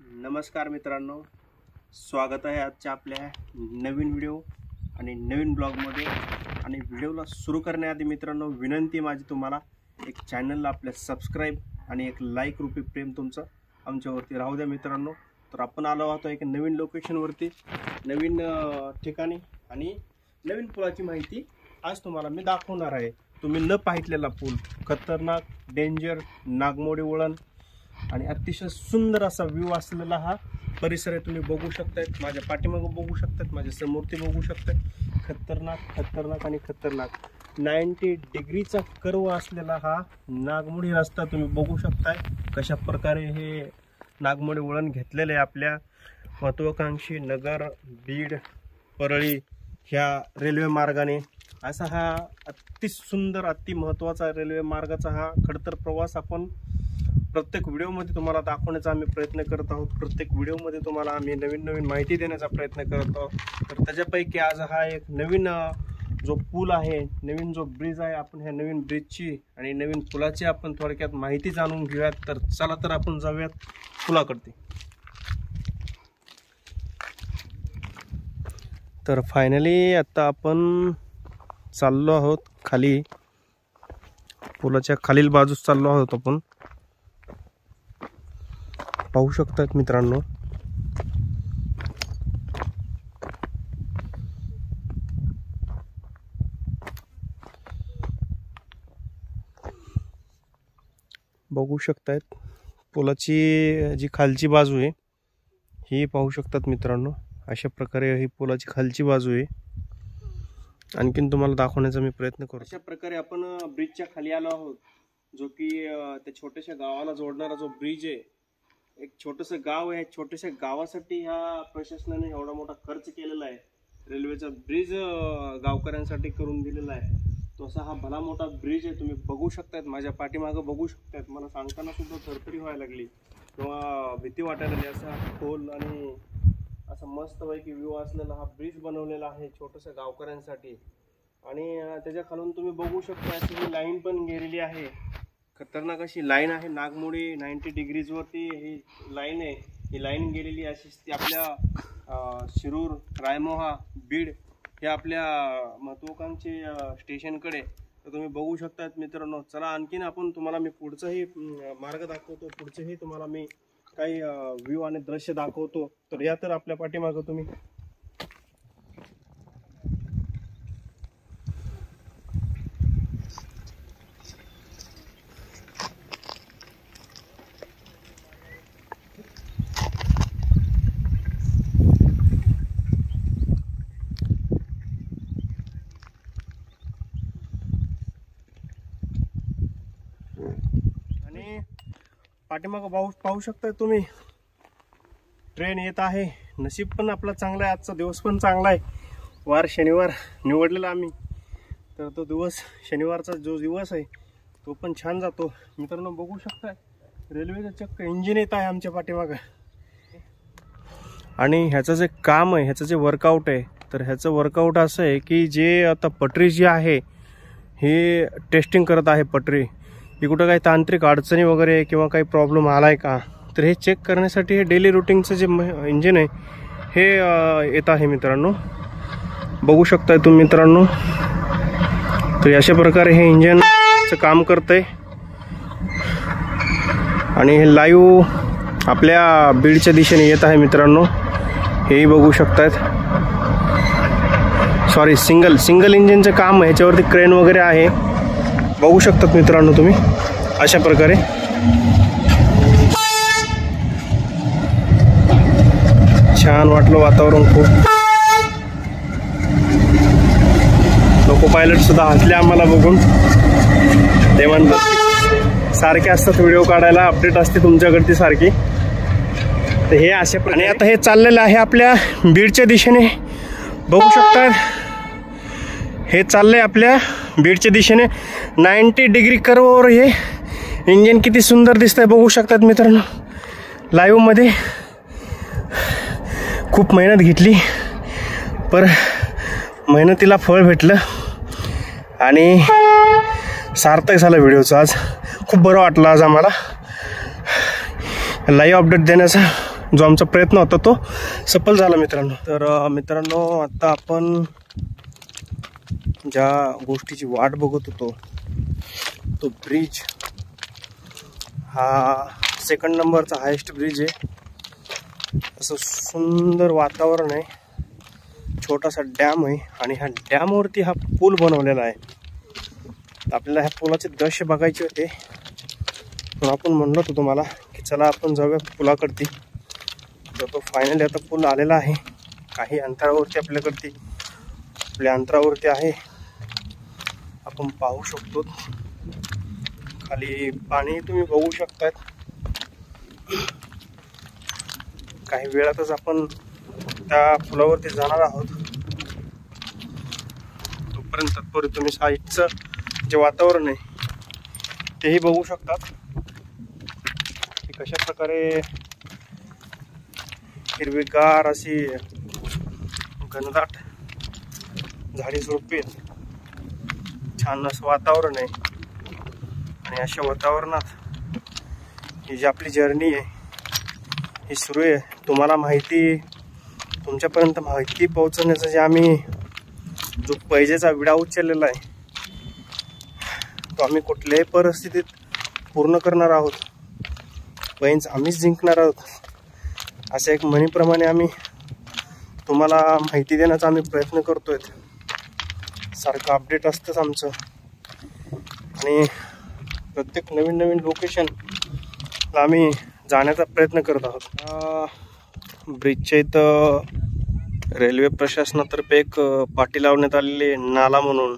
नमस्कार मित्रांनो, स्वागत आहे आजच्या आपल्या नवीन व्हिडिओ आणि नवीन ब्लॉगमध्ये। आणि व्हिडिओला सुरू करण्याआधी मित्रांनो विनंती माझी तुम्हाला, एक चॅनलला आपल्या सबस्क्राईब आणि एक लाईक रूपी प्रेम तुमचं आमच्यावरती राहू द्या मित्रांनो। तर आपण आलो आहोत एक नवीन लोकेशनवरती, नवीन ठिकाणी आणि नवीन पुलाची माहिती आज तुम्हाला मी दाखवणार आहे। तुम्ही न पाहिलेला पूल, खतरनाक, डेंजर, नागमोडी वळण आणि अतिशय सुंदर असा व्ह्यू असलेला हा परिसर आहे। तुम्ही बघू शकताय, माझ्या पाठीमागे बघू शकतात, माझ्या समोर ते बघू शकताय। खतरनाक खतरनाक आणि खतरनाक 90 डिग्रीचा कर्व असलेला हा नागमोडी रस्ता तुम्ही बघू शकताय। कशा प्रकारे हे नागमोडी वळण घेतलेले आहे आपल्या महत्वाकांक्षी नगर, बीड, परळी ह्या रेल्वे मार्गाने। असा हा अति सुंदर, अति महत्त्वाचा रेल्वे मार्गाचा हा खडतर प्रवास आपण प्रत्येक व्हिडिओमध्ये तुम्हाला दाखवण्याचा आम्ही प्रयत्न करत आहोत। प्रत्येक व्हिडिओमध्ये तुम्हाला आम्ही नवीन नवीन माहिती देण्याचा प्रयत्न करत आहोत। तर त्याच्यापैकी आज हा एक नवीन जो पूल आहे, नवीन जो ब्रिज आहे, आपण ह्या नवीन ब्रिजची आणि नवीन पुलाची आपण थोडक्यात माहिती जाणून घेऊयात। तर चला तर आपण जाऊयात पुलाकडे। तर फायनली आता आपण चाललो आहोत खाली, पुलाच्या खालील बाजूस चाललो आहोत आपण। पाहू शकतात मित्रांनो, बघू शकतात पुलाची जी खालची बाजू आहे ही पाहू शकतात मित्रांनो। अशा प्रकारे ही पुलाची खालची बाजू आहे। आणखीन तुम्हाला दाखवण्याचा मी प्रयत्न करतो। अशा प्रकारे आपण ब्रिजच्या खाली आलो आहोत, जो की त्या छोट्याशा गावाला जोडणारा जो ब्रिज आहे। एक छोटंसं गाव आहे, छोट्याशा गावासाठी ह्या प्रशासनाने एवढा मोठा खर्च केलेला आहे। रेल्वेचा ब्रिज गावकऱ्यांसाठी करून दिलेला आहे। तो असा हा भला मोठा ब्रिज आहे, तुम्ही बघू शकतात, माझ्या पाठीमागे बघू शकतात। मला सांगताना सुद्धा थरथरी व्हायला लागली किंवा भीती वाटायला लागली। असा खोल आणि असा मस्तपैकी व्ह्यू असलेला हा ब्रिज बनवलेला आहे छोट्याशा गावकऱ्यांसाठी। आणि त्याच्या खालून तुम्ही बघू शकता अशी ही लाईन पण गेलेली आहे, खतरनाक अशी लाईन आहे। नागमोडी 90 डिग्रीज वरती ही लाईन आहे। ही लाईन गेलेली अशी ती आपल्या शिरूर, रायमोहा, बीड हे आपल्या महत्वाकांक्षी स्टेशनकडे। तर तुम्ही बघू शकतात मित्रांनो। चला आणखीन आपण तुम्हाला मी पुढचाही मार्ग दाखवतो, पुढचेही तुम्हाला मी काही व्ह्यू आणि दृश्य दाखवतो। तर या तर आपल्या पाठीमागे तुम्ही पाठीमागं पाहू शकता तुम्ही, ट्रेन येत आहे। नशीब पण आपला चांगला आहे, आजचा दिवस पण चांगला आहे। वार शनिवार निवडलेला आम्ही, तर तो दिवस शनिवारचा जो दिवस आहे तो पण छान जातो मित्रांनो। बघू शकता रेल्वेचं चक्क इंजिन येत आहे आमच्या पाठीमागं। आणि ह्याचं जे काम आहे, ह्याचं जे वर्कआउट आहे, तर ह्याचं वर्कआउट असं आहे की जे आता पटरी जी आहे हे टेस्टिंग करत आहे पटरी, की कुठं काही तांत्रिक अडचणी वगैरे किंवा काही प्रॉब्लेम आला आहे का, तर हे चेक करण्यासाठी हे डेली रुटीनचं जे इंजिन आहे हे येत आहे मित्रांनो। बघू शकताय तुम्ही मित्रांनो। तर अशा प्रकारे हे इंजिनचं काम करतंय आणि हे लाईव्ह आपल्या बीडच्या दिशेने येत आहे मित्रांनो। हेही बघू शकतात। सॉरी, सिंगल इंजिनचं काम आहे, ह्याच्यावरती क्रेन वगैरे आहे। बघू शकतात मित्रांनो तुम्ही अशा प्रकारे। छान वाटलं वातावरण खूप। लोको पायलट सुद्धा हसले आम्हाला बघून। ते म्हणतात सारखे असतात व्हिडिओ काढायला, अपडेट असते तुमच्याकडची सारखी। तर हे अशा प्रकारे, आणि आता हे चाललेलं आहे आपल्या बीडच्या दिशेने। बघू शकतात हे चाललंय आपल्या बीडच्या दिशेने 90 डिग्री कर्ववर। हे इंजिन किती सुंदर दिसतंय बघू शकतात मित्रांनो। लाईव्ह मध्ये खूप मेहनत घेतली, पर मेहनतीला फळ भेटलं आणि सार्थक झालं व्हिडिओचं। आज खूप बरं वाटलं आज आम्हाला लाईव्ह अपडेट देण्याचा। जो आमचा प्रयत्न होता तो सफल झाला मित्रांनो. तर मित्रांनो, आता आपण ज्या गोष्टीची वाट बघत होतो तो ब्रिज, हा 2nd नंबरचा हायेस्ट ब्रिज आहे. असं सुंदर वातावरण आहे, छोटासा डॅम आहे आणि ह्या डॅमवरती हा पूल बनवलेला आहे. आपल्याला ह्या पुलाचे दृश्य बघायचे होते, पण आपण म्हणलो होतो तुम्हाला की चला आपण जाऊया पुलाकडती. तर तो फायनली आता पूल आलेला आहे. काही अंतरावरती आपल्या अंतरावरती आहे. आपण पाहू शकतो खाली पाणी तुम्ही बघू शकतात. काही वेळातच आपण त्या पुलावरती जाणार आहोत. तोपर्यंत तत्पूर्वी तुम्ही साईडचं जे वातावरण आहे तेही बघू शकतात की कशा प्रकारे हिरवीगार अशी घनदाट झाडी झुडपे, छान असं वातावरण आहे. आणि अशा वातावरणात ही जी आपली जर्नी आहे ही सुरू आहे. तुम्हाला तुमच्यापर्यंत माहिती पोहोचवण्याचा जे आम्ही जो पैजेचा विडा उचललेला आहे तो आम्ही कुठल्याही परिस्थितीत पूर्ण करणार आहोत. पैंज आम्हीच जिंकणार आहोत, अशा एक म्हणीप्रमाणे आम्ही तुम्हाला माहिती देण्याचा आम्ही प्रयत्न करतोय. सारखं अपडेट असतंच आमचं आणि प्रत्येक नवीन लोकेशनला आम्ही जाण्याचा प्रयत्न करत आहोत. ब्रिजच्या इथं रेल्वे प्रशासनातर्फे एक पाटी लावण्यात आलेली नाला म्हणून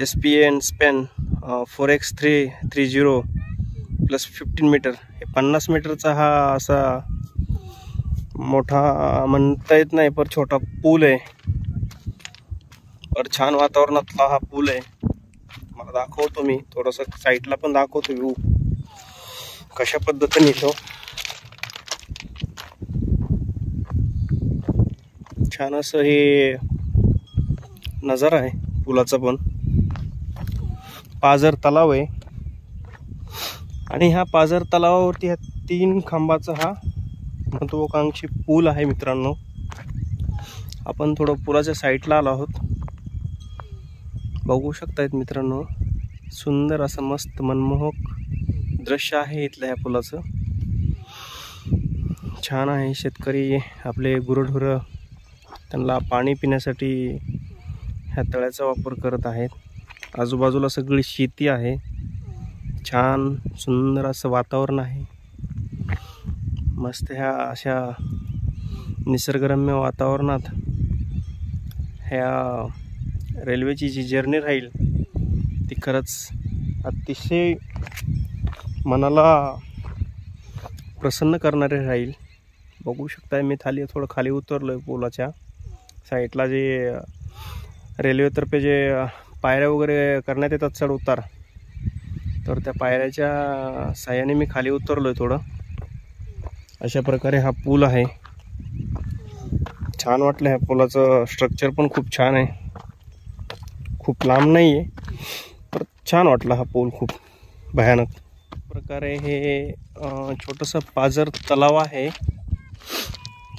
SPN स्पॅन 4x330 + 15 मीटर, हे 50 मीटरचा हा असा मोठा म्हणता येत नाही पण छोटा पूल आहे. पर छान वातावरणातला हा पूल आहे. मला दाखवतो, मी थोडंसं साईडला पण दाखवतो व्ह्यू कशा पद्धतीने येतो. छान असं हे नजारा आहे पुलाचा. पण पाझर तलाव आहे आणि ह्या पाझर तलावावरती ह्या 3 खांबाचा हा महत्वाकांक्षी पूल आहे मित्रांनो. आपण थोडं पुलाच्या साईडला आलो आहोत. बघू शकतायत मित्रांनो, सुंदर असं मस्त मनमोहक दृश्य आहे इथल्या ह्या पुलाचं. छान आहे. शेतकरी आपले गुरढोरं त्यांना पाणी पिण्यासाठी ह्या तळ्याचा वापर करत आहेत. आजूबाजूला सगळी शेती आहे. छान सुंदर असं वातावरण आहे. मस्त ह्या अशा निसर्गरम्य वातावरणात ह्या रेल्वेची जी जर्नी राहील ती खरंच अतिशय मनाला प्रसन्न करणारे राहील. बघू शकताय मी थोडं खाली उतरलोय. पुलाच्या साईडला जे रेल्वेतर्फे जे पायऱ्या वगैरे करण्यात येतात चढ उतार, तर त्या पायऱ्याच्या साह्याने मी खाली उतरलोय थोडं. अशा प्रकारे हा पूल आहे. छान वाटलं. ह्या पुलाचं स्ट्रक्चर पण खूप छान आहे. खूप लांब नाही आहे पण छान वाटला हा पूल, खूप भयानक प्रकारे. हे छोटंसं पाझर तलाव आहे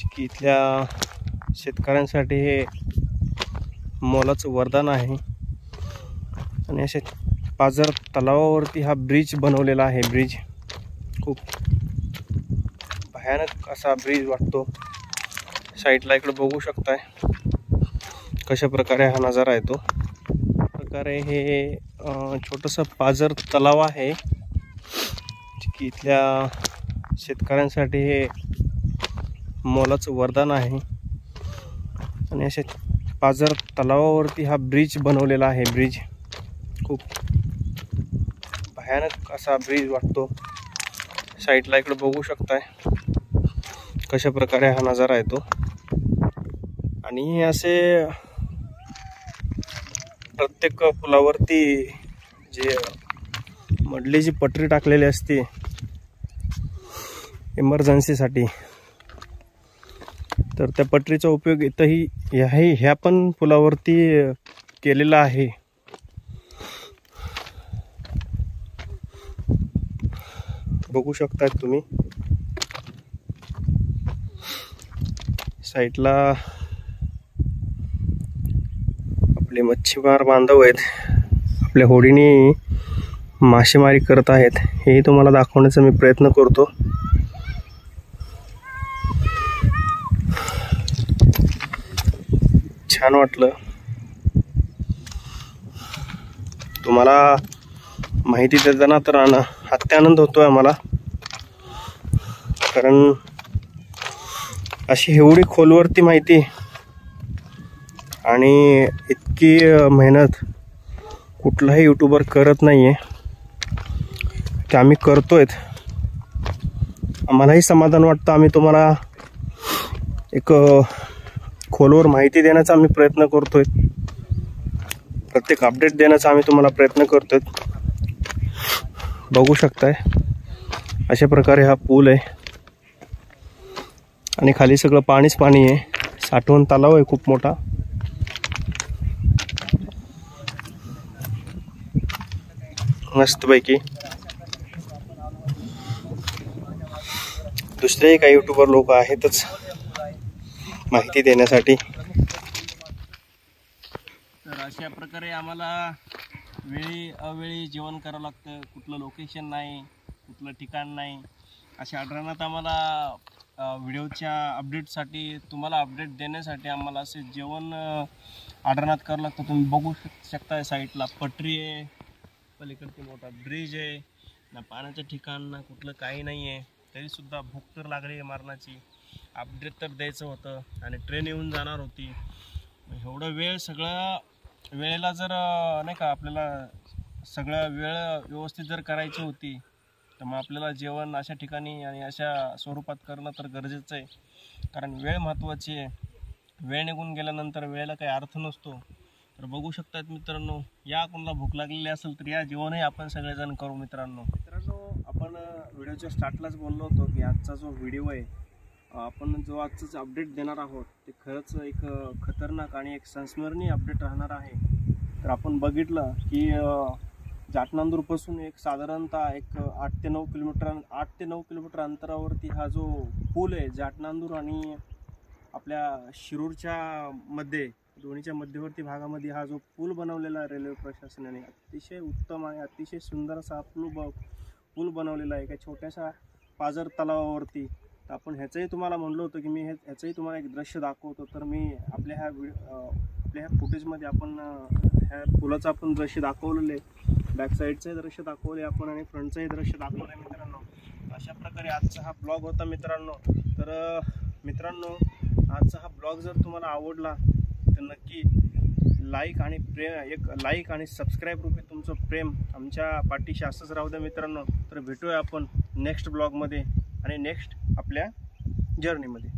की इथल्या शेतकऱ्यांसाठी हे मोलाचं वरदान आहे. आणि अशा पाझर तलावावरती हा ब्रिज बनवलेला आहे. ब्रिज खूप भयानक असा ब्रिज वाटतो. साईडला इकडे बघू शकताय कशा प्रकारे हा नजारा येतो. प्रकारे हे छोटंसं पाझर तलाव आहे की इथल्या शेतकऱ्यांसाठी हे मोलाचं वरदान आहे. आणि अशा पाझर तलावावरती हा ब्रिज बनवलेला आहे. ब्रिज खूप भयानक असा ब्रिज वाटतो. साईडला इकडे बघू शकताय कशा प्रकारे हा नजारा येतो. आणि असे प्रत्येक पुलावरती जे मधली जी पटरी टाकलेली असते इमर्जन्सीसाठी, तर त्या पटरीचा उपयोग इथंही ह्या पण पुलावरती केलेला आहे. बघू शकता तुम्ही. साईडला आपले मच्छीमार बांधव आहेत, आपल्या होडीने मासेमारी करत आहेत, हे तुम्हाला दाखवण्याचा मी प्रयत्न करतो. छान वाटलं. तुम्हाला माहिती देताना तर अत्यानंद होतोय आम्हाला, कारण अशी एवढी खोलवरती माहिती आणि इतकी मेहनत कुठलाही यूट्यूबर करत नाहीये, ते आम्ही करतोय. आम्हालाही समाधान वाटतं. आम्ही तुम्हाला एक खोलवर माहिती देण्याचा आम्ही प्रयत्न करतोय, प्रत्येक अपडेट देण्याचा आम्ही तुम्हाला प्रयत्न करतोय. बघू शकताय अशा प्रकारे हा पूल आहे आणि खाली सगळं पाणीच पाणी आहे. साठवण तलाव आहे खूप मोठा. मस्तपैकी दुसरेही काही यूट्यूबर लोक आहेतच माहिती देण्यासाठी. तर अशा प्रकारे आम्हाला वेळी अवेळी जेवण करावं लागतं. कुठलं लोकेशन नाही, कुठलं ठिकाण नाही. अशा आढळण्यात आम्हाला व्हिडिओच्या अपडेटसाठी, तुम्हाला अपडेट देण्यासाठी आम्हाला असे जेवण आढळण्यात करावं लागतं. तुम्ही बघू शकता साईडला पटरी आहे, पलीकडे मोठा ब्रिज आहे, ना पाण्याचं ठिकाण ना कुठलं काही नाही आहे. तरीसुद्धा भूक तर लागली आहे मरणाची. अपडेट तर द्यायचं होतं आणि ट्रेन येऊन जाणार होती. एवढं वेळ सगळं वेळेला जर नाही का आपल्याला सगळं वेळ व्यवस्थित जर करायची होती तर मग आपल्याला जेवण अशा ठिकाणी आणि अशा स्वरूपात करणं तर गरजेचं आहे. कारण वेळ महत्त्वाची आहे. वेळ निघून गेल्यानंतर वेळेला काही अर्थ नसतो. तर बघू शकतात मित्रांनो, या कोणाला भूक लागलेली असेल तर या जेवणही आपण सगळेजण करू. मित्रांनो आपण व्हिडिओच्या स्टार्टलाच बोललो होतो की आजचा जो व्हिडिओ आहे, आपण जो आजचं अपडेट देणार आहोत ते खरंच एक खतरनाक आणि एक संस्मरणीय अपडेट राहणार आहे. तर आपण बघितलं की जाटनांदूरपासून एक साधारणतः एक 8 ते 9 किलोमीटर अंतरावरती हा जो पूल आहे, जाटनांदूर आणि आपल्या शिरूरच्या मध्ये, दोन्हीच्या मध्यवर्ती भागामध्ये हा जो पूल बनवलेला आहे रेल्वे प्रशासनाने, अतिशय उत्तम आणि अतिशय सुंदर असा पूल बनवलेला आहे एका छोट्याशा पाझर तलावावरती. तर आपण ह्याचंही तुम्हाला म्हणलो होतं की मी ह्याचंही तुम्हाला एक दृश्य दाखवतो. तर मी आपल्या ह्या फुटेजमध्ये आपण ह्या पुलाचं आपण दृश्य दाखवलेलं आहे. बॅक साईडचंही दृश्य दाखवले आपण आणि फ्रंटचंही दृश्य दाखवलं आहे मित्रांनो. अशा प्रकारे आजचा हा ब्लॉग होता मित्रांनो. तर मित्रांनो, आजचा हा ब्लॉग जर तुम्हाला आवडला तर नक्की एक लाईक आणि सबस्क्राईब रूपी तुमचं प्रेम आमच्या पाठीशी असंच राहू द्या मित्रांनो. तर भेटूया आपण नेक्स्ट ब्लॉगमध्ये आणि नेक्स्ट आपल्या जर्नीमध्ये.